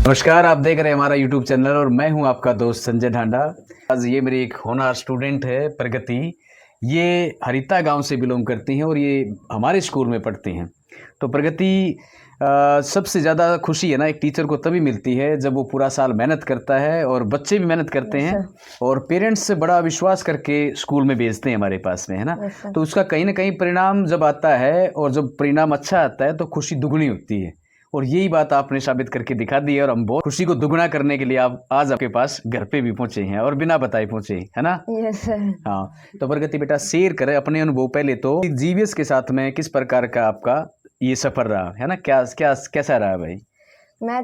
नमस्कार, आप देख रहे हैं हमारा यूट्यूब चैनल और मैं हूं आपका दोस्त संजय ढांडा। आज ये मेरी एक होनहार स्टूडेंट है प्रगति। ये हरिता गांव से बिलोंग करती हैं और ये हमारे स्कूल में पढ़ती हैं। तो प्रगति सबसे ज़्यादा खुशी है ना एक टीचर को तभी मिलती है जब वो पूरा साल मेहनत करता है और बच्चे भी मेहनत करते हैं और पेरेंट्स से बड़ा विश्वास करके स्कूल में भेजते हैं हमारे पास में, है ना। तो उसका कहीं ना कहीं परिणाम जब आता है और जब परिणाम अच्छा आता है तो खुशी दुगनी होती है और यही बात आपने साबित करके दिखा दी है और हम बहुत खुशी को दुगना करने के लिए आप आज आपके पास घर पे भी पहुंचे हैं और बिना बताए पहुंचे, है ना। Yes sir. हाँ, तो प्रगति बेटा शेयर करें अपने अनुभव। पहले तो जीवीएस के साथ में किस प्रकार का आपका ये सफर रहा है ना, क्या क्या कैसा रहा भाई? मैं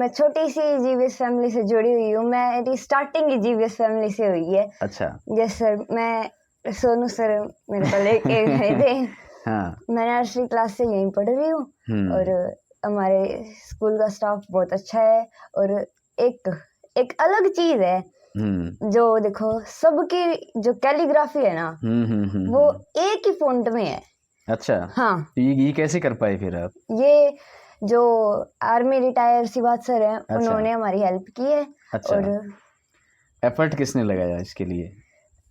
छोटी सी जीवीएस फैमिली से जुड़ी हुई हूँ। मेरी स्टार्टिंग ही जीवीएस फैमिली से हुई है। अच्छा। Yes sir. मैं सोनू सर मेरे को लेके गए थे। हाँ। मैं नर्सरी क्लास से यहीं पढ़ रही हूँ और हमारे स्कूल का स्टाफ बहुत अच्छा है और एक अलग चीज है जो देखो सबकी जो कैलीग्राफी है ना वो एक ही फॉन्ट में है। अच्छा। हाँ। ये कैसे कर पाए फिर आप? ये जो आर्मी रिटायर शिवाज सर हैं अच्छा। उन्होंने हमारी हेल्प की है। अच्छा। और एफर्ट किसने लगाया इसके लिए?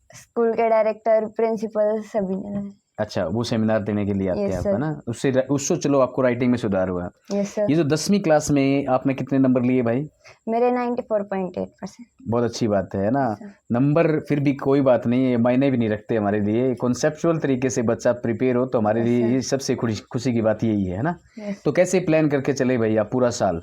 स्कूल के डायरेक्टर, प्रिंसिपल सभी ने लगाया। अच्छा, वो सेमिनार देने के लिए आते हैं यस आप, है ना। उससे चलो आपको राइटिंग में सुधार हुआ। Yes sir. ये जो 10वीं क्लास में आपने कितने नंबर लिए भाई? मेरे 94.8%। बहुत अच्छी बात है ना। नंबर फिर भी कोई बात नहीं है, मायने भी नहीं रखते हमारे लिए। कॉन्सेप्चुअल तरीके से बच्चा प्रिपेयर हो तो हमारे लिए ये सबसे खुशी की बात यही है ना। तो कैसे प्लान करके चले भाई आप पूरा साल?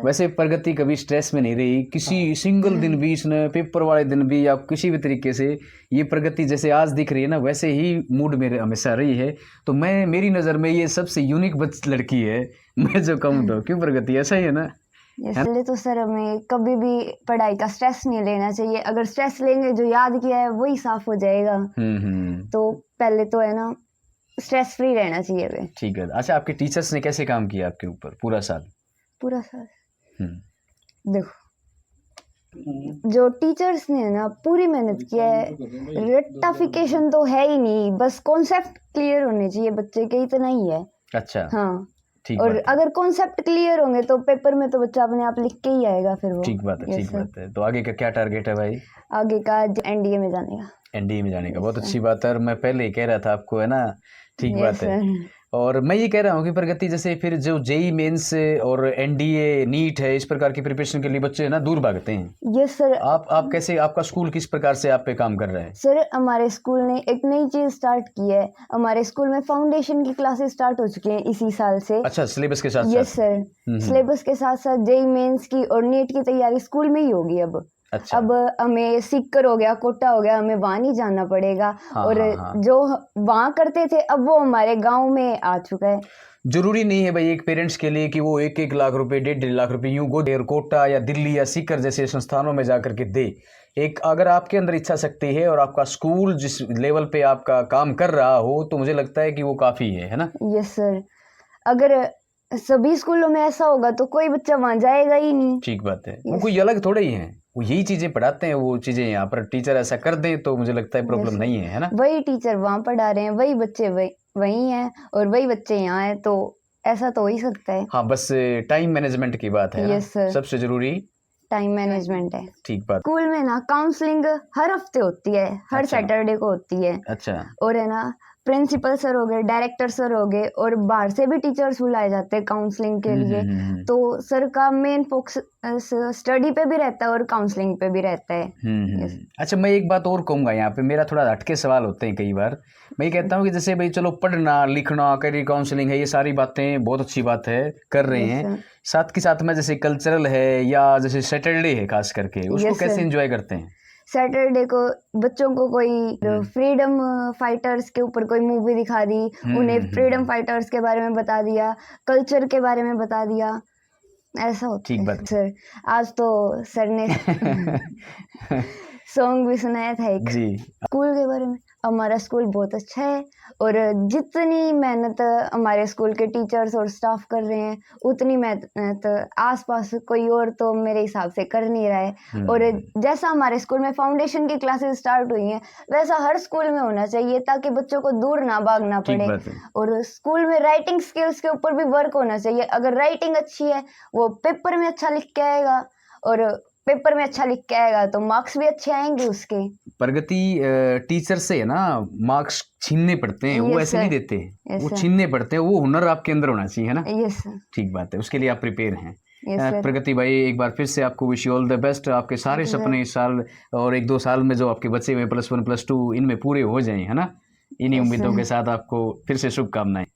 वैसे प्रगति कभी स्ट्रेस में नहीं रही किसी सिंगल दिन भी, इसने पेपर वाले दिन भी या किसी भी तरीके से? ये प्रगति जैसे आज दिख रही है ना वैसे ही मूड में हमेशा रही है। तो मेरी नज़र में ये सबसे यूनिक लड़की है मैं जो कहूँ तो। क्यों प्रगति, ऐसा ही है ना? इसलिए तो सर हमें कभी भी पढ़ाई का स्ट्रेस नहीं लेना चाहिए। अगर स्ट्रेस लेंगे जो याद किया है वही साफ हो जाएगा। तो पहले तो है ना स्ट्रेस फ्री रहना चाहिए। ठीक है। अच्छा, आपके टीचर्स ने कैसे काम किया आपके ऊपर पूरा साल? देखो जो टीचर्स ने ना पूरी मेहनत किया है। रेक्टिफिकेशन तो है ही नहीं, बस कॉन्सेप्ट क्लियर होने चाहिए बच्चे के, इतना ही है। अच्छा। हाँ। ठीक और बात है। अगर कॉन्सेप्ट क्लियर होंगे तो पेपर में तो बच्चा अपने आप लिख के ही आएगा फिर वो। ठीक बात है, ठीक बात है। तो आगे का क्या टारगेट है भाई? आगे का एनडीए में जाने का। एनडीए में जाने का, बहुत अच्छी बात है। और मैं पहले ही कह रहा था आपको, है ना। ठीक बात है। और मैं ये कह रहा हूँ कि प्रगति जैसे फिर जो जेई मेंस और एनडीए नीट है इस प्रकार की प्रिपरेशन के लिए बच्चे है ना दूर भागते हैं। Yes sir. आप कैसे, आपका स्कूल किस प्रकार से आप पे काम कर रहा है? सर हमारे स्कूल ने एक नई चीज स्टार्ट की है। हमारे स्कूल में फाउंडेशन की क्लासेस स्टार्ट हो चुकी हैं इसी साल से। अच्छा, सिलेबस के साथ? Yes sir. सिलेबस के साथ साथ जेई मेंस की और नीट की तैयारी स्कूल में ही होगी अब। अच्छा। अब हमें सीकर हो गया, कोटा हो गया, हमें वहां नहीं जाना पड़ेगा। और जो वहां करते थे अब वो हमारे गांव में आ चुका है। जरूरी नहीं है भाई एक पेरेंट्स के लिए कि वो 1-1 लाख रुपए 1.5 लाख रुपए यूं गोडेर कोटा या दिल्ली या सीकर जैसे संस्थानों में जाकर के दे। एक अगर आपके अंदर इच्छा शक्ति है और आपका स्कूल जिस लेवल पे आपका काम कर रहा हो तो मुझे लगता है कि वो काफ़ी है ना। Yes sir. अगर सभी स्कूलों में ऐसा होगा तो कोई बच्चा वहां जाएगा ही नहीं। ठीक बात है। वो कोई अलग थोड़े ही हैं, वो यही चीज़ें पढ़ाते हैं। वो चीज़ें यहाँ पर टीचर ऐसा कर दें तो मुझे लगता है प्रॉब्लम नहीं है ना। वही टीचर वहां पढ़ा रहे हैं, वही बच्चे वही हैं और वही बच्चे यहाँ हैं, तो ऐसा तो हो ही सकता है। हाँ, बस टाइम मैनेजमेंट की बात है। Yes sir. सबसे जरूरी टाइम मैनेजमेंट है। ठीक बात। स्कूल में ना काउंसलिंग हर हफ्ते होती है, हर सैटरडे को होती है। अच्छा। और है ना प्रिंसिपल सर हो गए, डायरेक्टर सर हो गए और बाहर से भी टीचर्स बुलाए जाते हैं काउंसलिंग के लिए। तो सर का मेन फोकस स्टडी पे भी रहता है और काउंसलिंग पे भी रहता है। अच्छा, मैं एक बात और कहूँगा यहाँ पे, मेरा थोड़ा हटके सवाल होते हैं कई बार। मैं ये कहता हूँ कि जैसे भाई चलो पढ़ना लिखना करियर काउंसलिंग है, ये सारी बातें बहुत अच्छी बात है कर रहे हैं। साथ के साथ में जैसे कल्चरल है या जैसे सैटरडे है खास करके, उसको कैसे एंजॉय करते हैं? सैटरडे को बच्चों को कोई फ्रीडम फाइटर्स के ऊपर कोई मूवी दिखा दी, उन्हें फ्रीडम फाइटर्स के बारे में बता दिया, कल्चर के बारे में बता दिया, ऐसा होता है। ठीक बात सर। आज तो सर ने सॉन्ग भी सुनाया था एक। जी। स्कूल के बारे में, हमारा स्कूल बहुत अच्छा है और जितनी मेहनत हमारे स्कूल के टीचर्स और स्टाफ कर रहे हैं उतनी मेहनत आसपास कोई और तो मेरे हिसाब से कर नहीं रहा है। और जैसा हमारे स्कूल में फाउंडेशन की क्लासेस स्टार्ट हुई हैं वैसा हर स्कूल में होना चाहिए ताकि बच्चों को दूर ना भागना ठीक पड़े। बात है। और स्कूल में राइटिंग स्किल्स के ऊपर भी वर्क होना चाहिए। अगर राइटिंग अच्छी है वो पेपर में अच्छा लिख के आएगा और पेपर में अच्छा लिख के आएगा तो मार्क्स भी अच्छे आएंगे उसके। प्रगति टीचर से है ना मार्क्स छीनने पड़ते हैं, वो Yes, ऐसे sir. नहीं देते, Yes, वो sir. छीनने पड़ते हैं। वो हुनर आपके अंदर होना चाहिए, है ना? Yes sir. ठीक बात है, उसके लिए आप प्रिपेयर हैं। Yes, sir. प्रगति भाई एक बार फिर से आपको wish you all the best. आपके सारे Thank you, सपने इस साल और 1-2 साल में जो आपके बचे हुए +1 +2 इनमें पूरे हो जाएं, है ना? इन्हीं Yes, उम्मीदों sir. के साथ आपको फिर से शुभकामनाएं।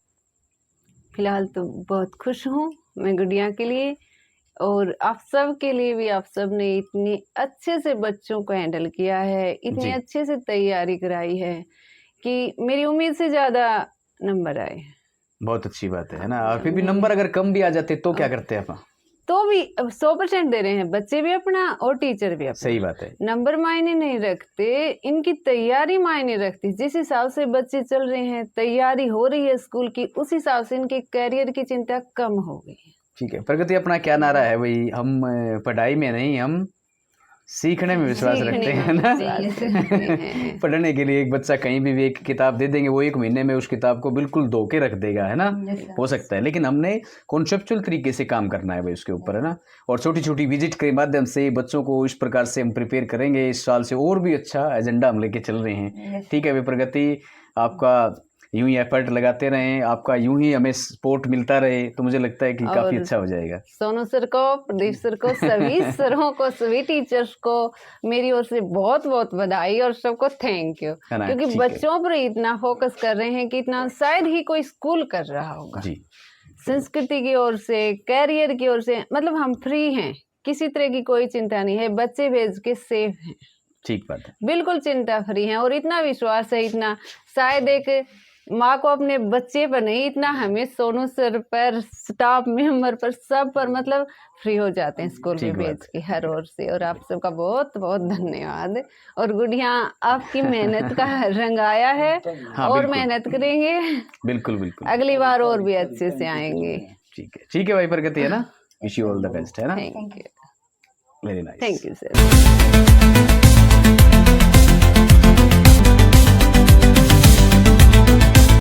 फिलहाल तो बहुत खुश हूँ मैं गुड़िया के लिए और आप सब के लिए भी। आप सब ने इतनी अच्छे से बच्चों को हैंडल किया है, इतनी जी। अच्छे से तैयारी कराई है कि मेरी उम्मीद से ज़्यादा नंबर आए। बहुत अच्छी बात है ना? और फिर भी नंबर अगर कम भी आ जाते तो क्या करते हैं आप? तो भी अब 100% दे रहे हैं, बच्चे भी अपना और टीचर भी अपना। सही बात है। नंबर मायने नहीं रखते, इनकी तैयारी मायने रखती। जिस हिसाब से बच्चे चल रहे हैं, तैयारी हो रही है स्कूल की, उस हिसाब से इनके करियर की चिंता कम हो गई है। ठीक है। प्रगति अपना क्या नारा है भाई? हम पढ़ाई में नहीं, हम सीखने में विश्वास सीखने रखते हैं में ना। विश्वास रखते हैं। पढ़ने के लिए एक बच्चा कहीं भी एक किताब दे देंगे, वो 1 महीने में उस किताब को बिल्कुल धो के रख देगा, है ना? हो सकता है, लेकिन हमने कॉन्सेप्चुअल तरीके से काम करना है भाई उसके ऊपर, है ना? और छोटी छोटी विजिट के माध्यम से बच्चों को इस प्रकार से हम प्रिपेयर करेंगे। इस साल से और भी अच्छा एजेंडा हम लेके चल रहे हैं। ठीक है भाई प्रगति, आपका यूं ही एफर्ट लगाते रहें, आपका यूं ही हमें सपोर्ट मिलता रहे तो मुझे लगता है कि काफ़ी अच्छा हो जाएगा। सोनू सर को, प्रदीप सर को, सभी सरों को, सभी टीचर्स को मेरी ओर से बहुत बहुत बधाई और सबको थैंक यू, है ना? क्योंकि ठीक है। बच्चों पर इतना फोकस कर रहे हैं कि इतना शायद ही कोई स्कूल कर रहा होगा। जी। संस्कृति की ओर से, कैरियर की ओर से, मतलब हम फ्री हैं, किसी तरह की कोई चिंता नहीं है, बच्चे भेज के सेफ हैं, ठीक बात है। बिल्कुल चिंता फ्री हैं। और इतना विश्वास है, इतना शायद एक माँ को अपने बच्चे पर नहीं, इतना हमें सोनू सर पर, स्टाफ मेंबर पर, सब पर मतलब फ्री हो जाते हैं स्कूल में भेज के हर ओर से। और आप सबका बहुत बहुत धन्यवाद। और गुड़िया आपकी मेहनत का रंग आया है। हाँ, और बिल्कुल। मेहनत करेंगे, बिल्कुल बिल्कुल। अगली बार और भी अच्छे से आएंगे। ठीक है भाई प्रगति, है ना? Wish you all the best, है ना? Thank you, very nice. Thank you sir.